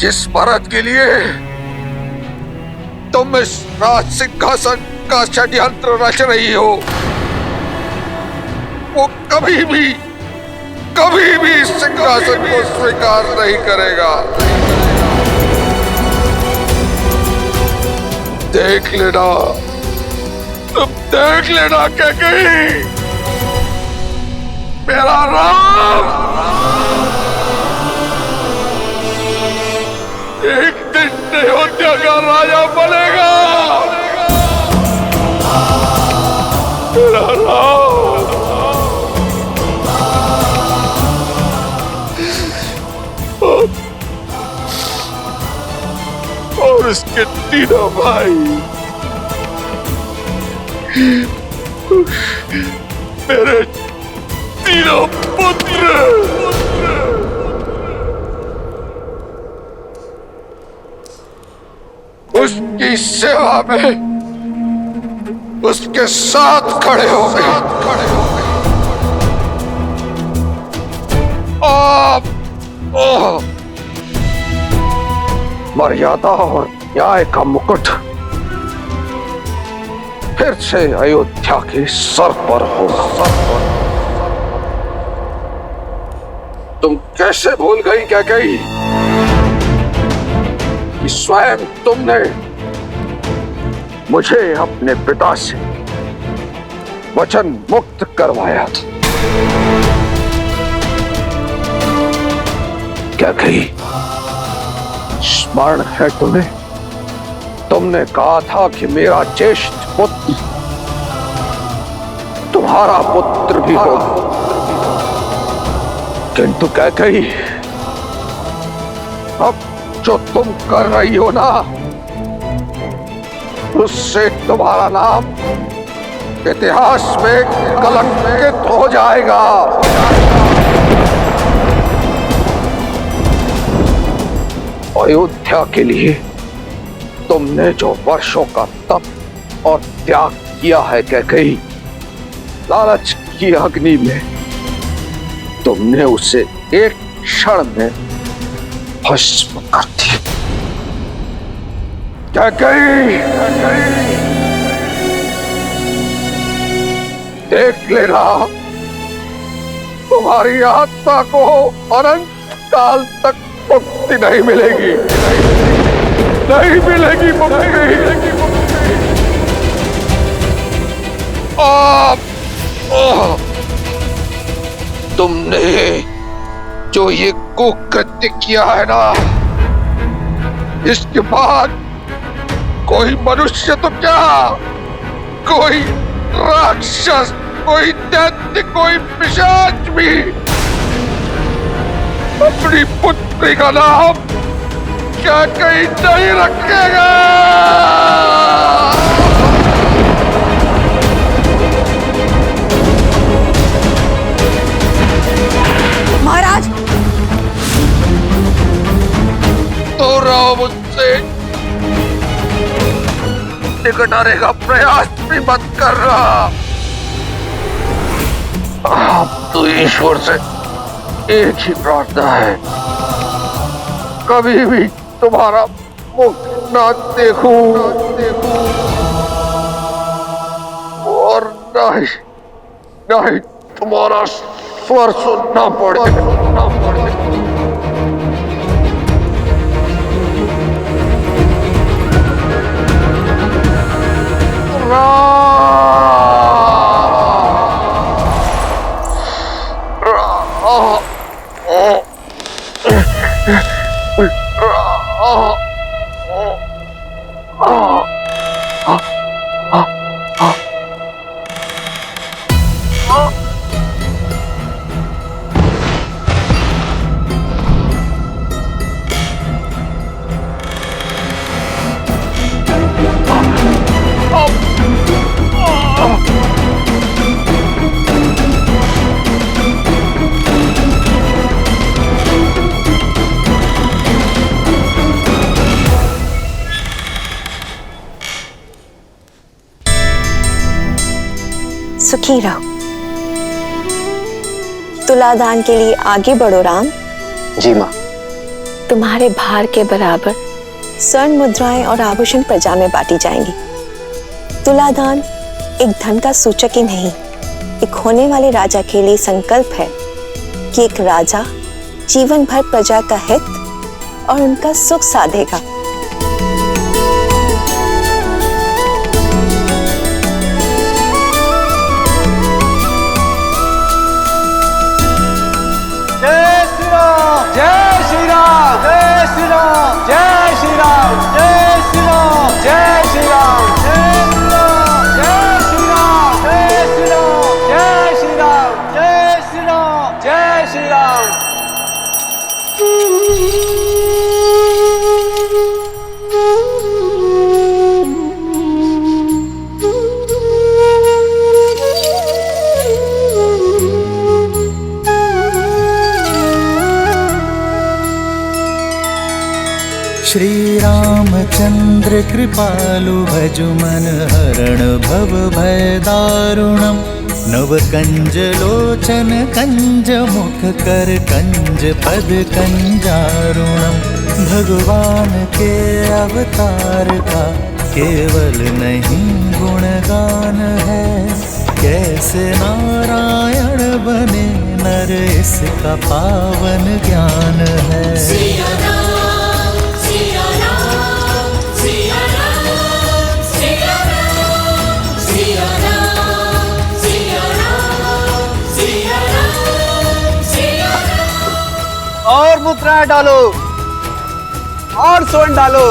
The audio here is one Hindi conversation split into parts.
जिस मर्द के लिए तुम इस राज सिंहासन का षड्यंत्र रच रही हो, वो कभी भी इस सिंहासन को स्वीकार नहीं करेगा। देख लेना, तुम देख लेना कैकेयी, मेरा राम एक दिन अयोध्या का राजा बनेगा। मेरा राम और इसके तीनों भाई मेरे तीनों पुत्र उसकी सेवा में उसके साथ खड़े हो गए। मर्यादा और न्याय का मुकुट फिर से अयोध्या के सर पर होगा। तुम कैसे भूल गई कैकेयी कि स्वयं तुमने मुझे अपने पिता से वचन मुक्त करवाया था। कैकेयी, स्मरण है तुम्हें? तुमने कहा था कि मेरा ज्येष्ठ पुत्र तुम्हारा पुत्र भी होगा, किंतु कैकेयी अब जो तुम कर रही हो ना, उससे तुम्हारा नाम इतिहास में कलंकित हो जाएगा। अयोध्या के लिए तुमने जो वर्षों का तप और त्याग किया है कैकेयी, लालच की अग्नि में तुमने उसे एक क्षण में भस्म कर दिया। कैकेयी, देख लेना, तुम्हारी आत्मा को अनंत काल तक मुक्ति नहीं मिलेगी, नहीं मिलेगी मुक्ति। तुमने जो ये कुकृत्य किया है ना, इसके बाद कोई मनुष्य तो क्या, कोई राक्षस, कोई दैत्य, कोई पिशाच भी अपनी पुत्री का नाम कैकेयी नहीं रखेगा। महाराज, तो राव मुझसे निकट आने का प्रयास भी मत कर रहा। अब तो ईश्वर से एक ही प्रार्थना है, कभी भी तुम्हारा मुख ना देखूं और ना ही तुम्हारा स्वर सुनना पड़े। सुखी रहो। तुलादान के लिए आगे बढ़ो राम। जी माँ। तुम्हारे भार के बराबर स्वर्ण मुद्राएं और आभूषण प्रजा में बांटी जाएंगी। तुलादान एक धन का सूचक ही नहीं, एक होने वाले राजा के लिए संकल्प है कि एक राजा जीवन भर प्रजा का हित और उनका सुख साधेगा। जय श्री राम, जय श्री राम, जय श्री राम, जय श्री राम, जय श्री राम, जय श्री राम, जय श्री राम, जय श्री राम, जय श्री राम, जय श्री राम, जय श्री राम, जय श्री राम। श्री रामचंद्र कृपालु भजु मन हरण भव भय दारुणम। नव कंज लोचन कंज मुख कर कंज पद कंजारुणम। भगवान के अवतार का केवल नहीं गुणगान है, कैसे नारायण बने नर इसका पावन ज्ञान है। और मुद्राएं डालो और स्वर्ण डालो।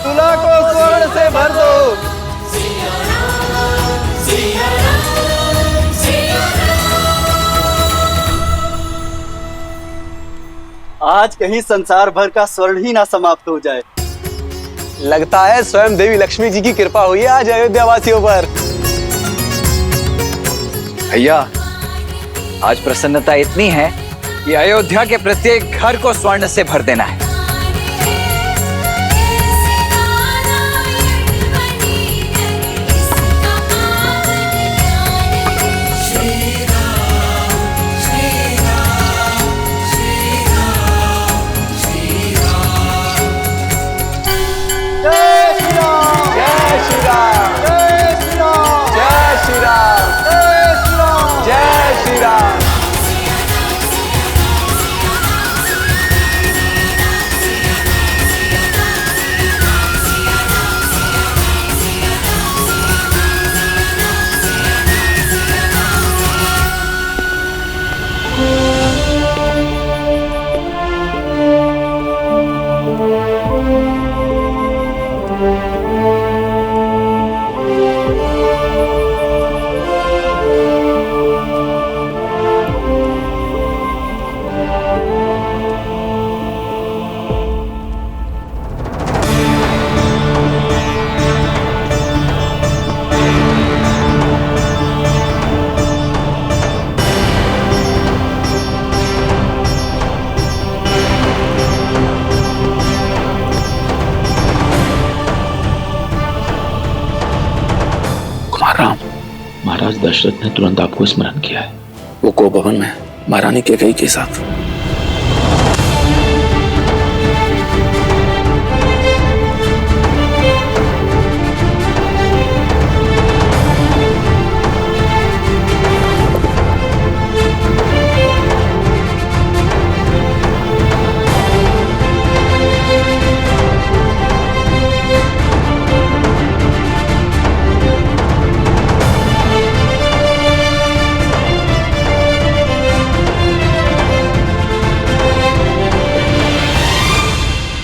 तुला को स्वर्ण से भर दो। आज कहीं संसार भर का स्वर्ण ही ना समाप्त हो जाए। लगता है स्वयं देवी लक्ष्मी जी की कृपा हुई है आज अयोध्या वासियों पर। भैया, आज प्रसन्नता इतनी है कि अयोध्या के प्रत्येक घर को स्वर्ण से भर देना है। राम, महाराज दशरथ ने तुरंत आपको स्मरण किया है। वो गोभवन में महारानी कैकेयी के साथ।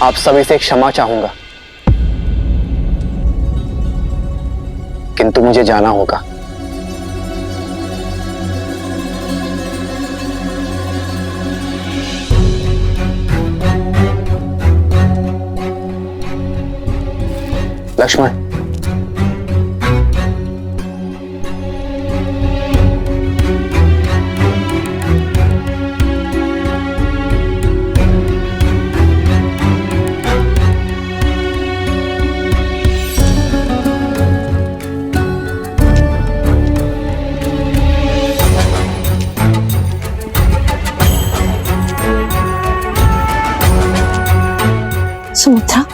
आप सभी से क्षमा चाहूंगा, किंतु मुझे जाना होगा। लक्ष्मण, सुमित्रा,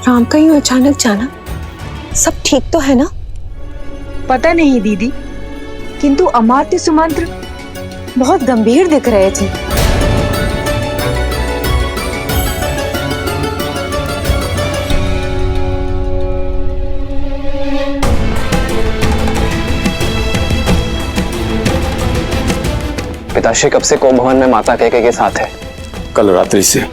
राम का यूं अचानक जाना, सब ठीक तो है ना? पता नहीं दीदी, किंतु अमात्य सुमंत्र बहुत गंभीर दिख रहे थे। पिताश्री कब से कोप भवन में माता कैकेयी के साथ है? कल रात्रि से।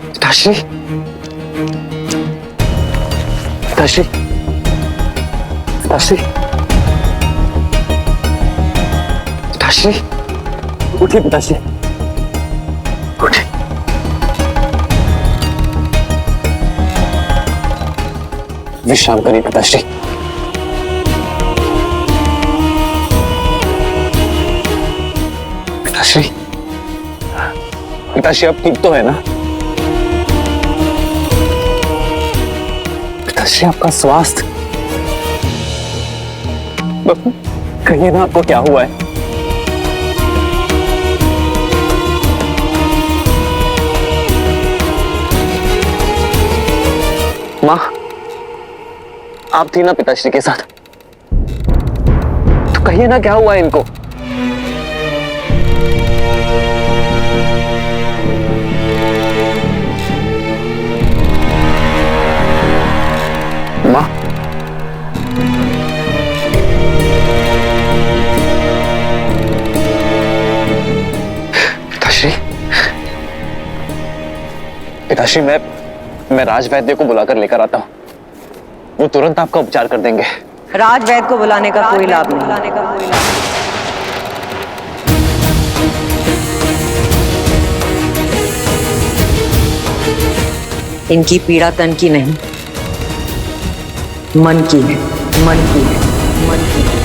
पिताश्री, पिताश्री, पिताश्री, पिताश्री, उठिए पिताश्री, उठिए। विश्राम करिए पिताश्री। पिताश्री, पिताश्री अब ठीक तो है ना? पिताश्री आपका स्वास्थ्य, कहिए ना आपको क्या हुआ है? माँ, आप थी ना पिताश्री के साथ, तो कहिए ना क्या हुआ है इनको? माँ, पिताश्री, पिताश्री, मैं राजवैद्य को बुलाकर लेकर आता हूँ। वो तुरंत आपका उपचार कर देंगे। राजवैद्य को बुलाने का कोई लाभ नहीं। इनकी पीड़ा तन की नहीं, मन की है, मन की है, मन की है।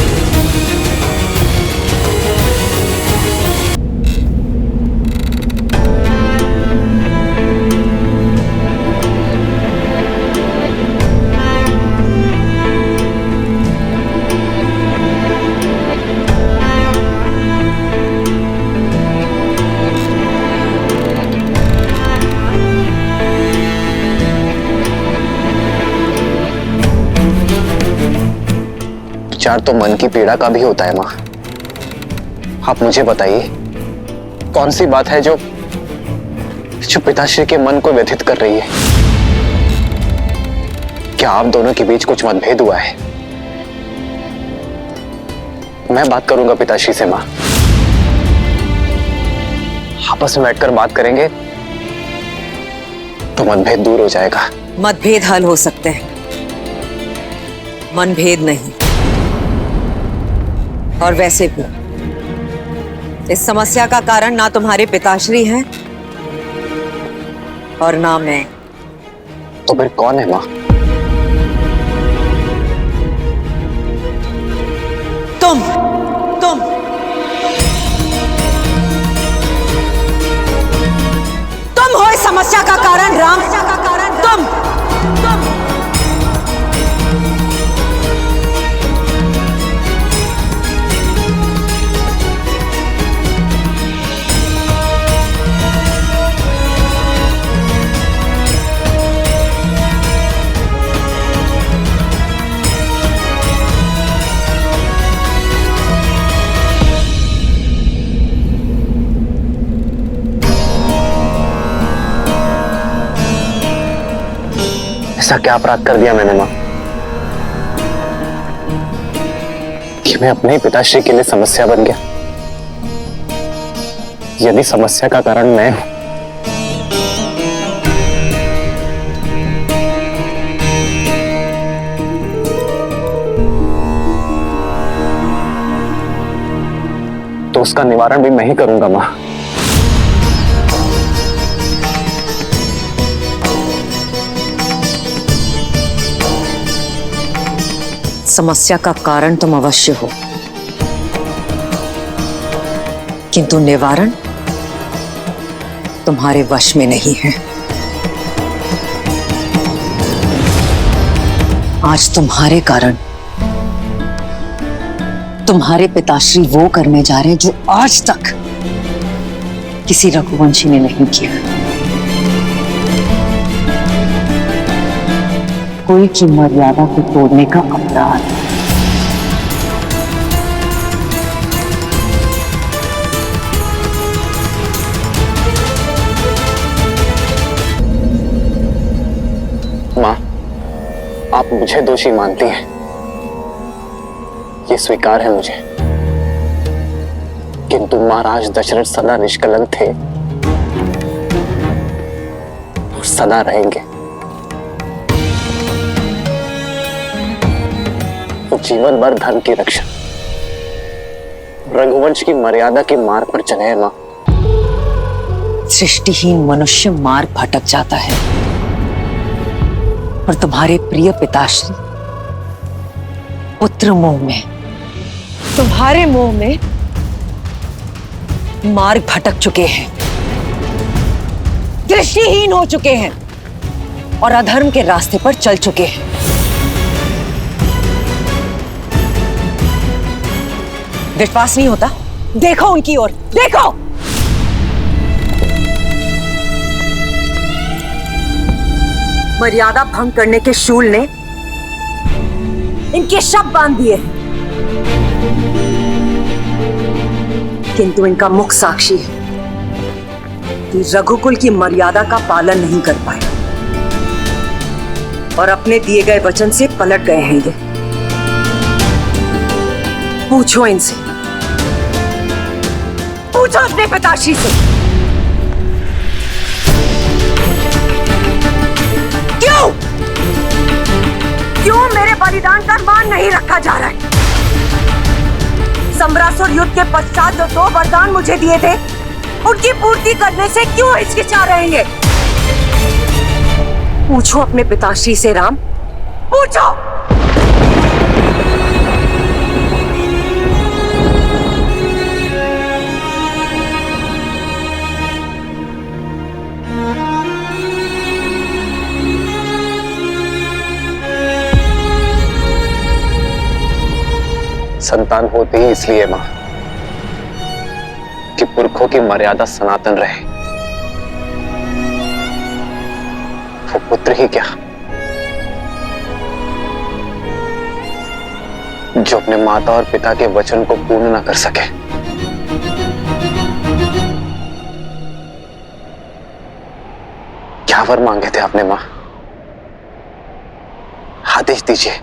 उपचार तो मन की पीड़ा का भी होता है माँ। आप मुझे बताइए, कौन सी बात है जो पिताश्री के मन को व्यथित कर रही है? क्या आप दोनों के बीच कुछ मतभेद हुआ है? मैं बात करूंगा पिताश्री से माँ। आपस में बैठकर बात करेंगे तो मतभेद दूर हो जाएगा। मतभेद हल हो सकते हैं, मनभेद नहीं। और वैसे भी इस समस्या का कारण ना तुम्हारे पिताश्री हैं और ना मैं। तो फिर कौन है माँ? तुम हो इस समस्या का कारण राम। तुम ऐसा क्या अपराध कर दिया मैंने माँ कि मैं अपने ही पिताश्री के लिए समस्या बन गया? यदि समस्या का कारण मैं हूं तो उसका निवारण भी मैं ही करूंगा माँ। समस्या का कारण तुम अवश्य हो, किंतु निवारण तुम्हारे वश में नहीं है। आज तुम्हारे कारण तुम्हारे पिताश्री वो करने जा रहे हैं जो आज तक किसी रघुवंशी ने नहीं किया। कोई की मर्यादा को तोड़ने का अपराध। माँ, आप मुझे दोषी मानती हैं, ये स्वीकार है मुझे, किंतु महाराज दशरथ सदा निष्कलंक थे और सदा रहेंगे। जीवन भर धर्म की रक्षा, रघुवंश की मर्यादा की मार्ग पर चले हैं मां। सृष्टिहीन मनुष्य मार्ग भटक जाता है और तुम्हारे प्रिय पिताश्री पुत्र मोह में, तुम्हारे मोह में मार्ग भटक चुके हैं, दृष्टिहीन हो चुके हैं और अधर्म के रास्ते पर चल चुके हैं। विश्वास नहीं होता? देखो उनकी ओर, देखो। मर्यादा भंग करने के शूल ने इनके शब बांध दिए, किंतु इनका मुख साक्षी है कि रघुकुल की मर्यादा का पालन नहीं कर पाए और अपने दिए गए वचन से पलट गए हैं। ये पूछो इनसे, पूछो अपने पिताश्री से, क्यों मेरे बलिदान का मान नहीं रखा जा रहा है? सम्रासुर युद्ध के पश्चात जो 2 वरदान मुझे दिए थे, उनकी पूर्ति करने से क्यों हिचकिचा रहे हैं? पूछो अपने पिताश्री से राम, पूछो। संतान होती ही इसलिए मां कि पुरखों की मर्यादा सनातन रहे। वो पुत्र ही क्या, जो अपने माता और पिता के वचन को पूर्ण न कर सके। क्या वर मांगे थे आपने मां? आदेश दीजिए।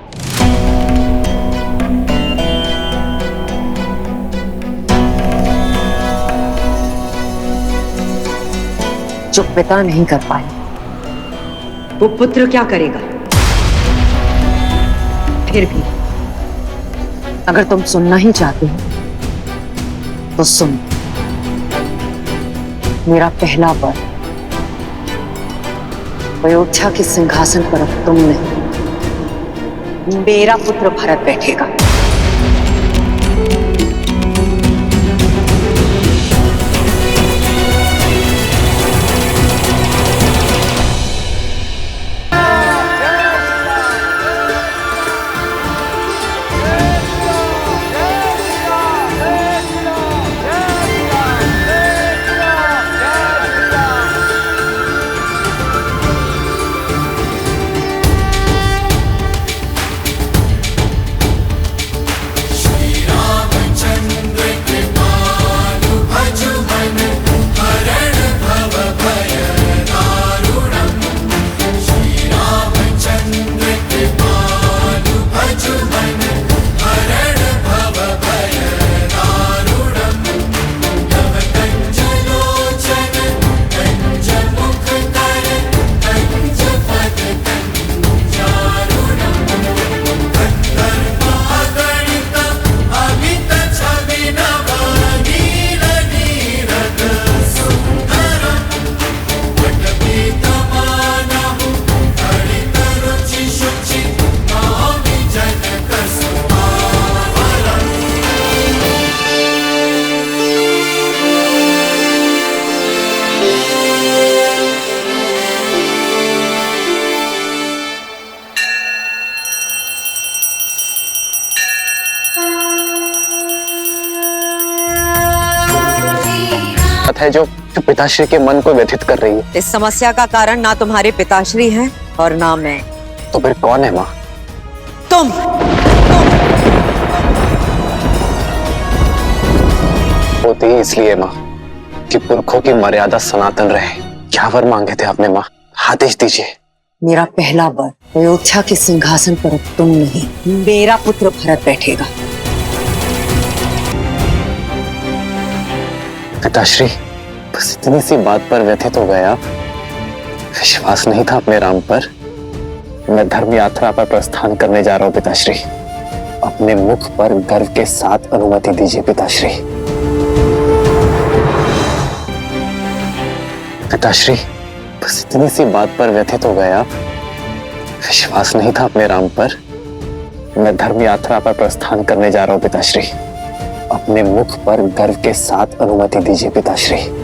जो पिता नहीं कर पाए वो पुत्र क्या करेगा? फिर भी अगर तुम सुनना ही चाहते हो तो सुन। मेरा पहला वर, अयोध्या के सिंहासन पर अब तुम नहीं, मेरा पुत्र भरत बैठेगा। है जो पिताश्री के मन को व्यथित कर रही है। इस समस्या का कारण ना तुम्हारे पिताश्री हैं और ना मैं। तो फिर कौन है माँ? तुम। होती ही इसलिए माँ कि पुरखों की मर्यादा सनातन रहे। क्या वर मांगे थे आपने माँ? आदेश दीजिए। मेरा पहला वर, अयोध्या के सिंहासन पर अब तुम नहीं, मेरा पुत्र भरत बैठेगा। पिताश्री, बस इतनी सी बात पर व्यथित हो गए आप? विश्वास नहीं था अपने राम पर। मैं धर्म यात्रा पर प्रस्थान करने जा रहा हूँ पिताश्री। अपने मुख पर गर्व के साथ अनुमति दीजिए पिताश्री। पिताश्री, बस इतनी सी बात पर व्यथित हो गए आप? विश्वास नहीं था अपने राम पर। मैं धर्म यात्रा पर प्रस्थान करने जा रहा हूँ पिताश्री। अपने मुख पर गर्व के साथ अनुमति दीजिए पिताश्री।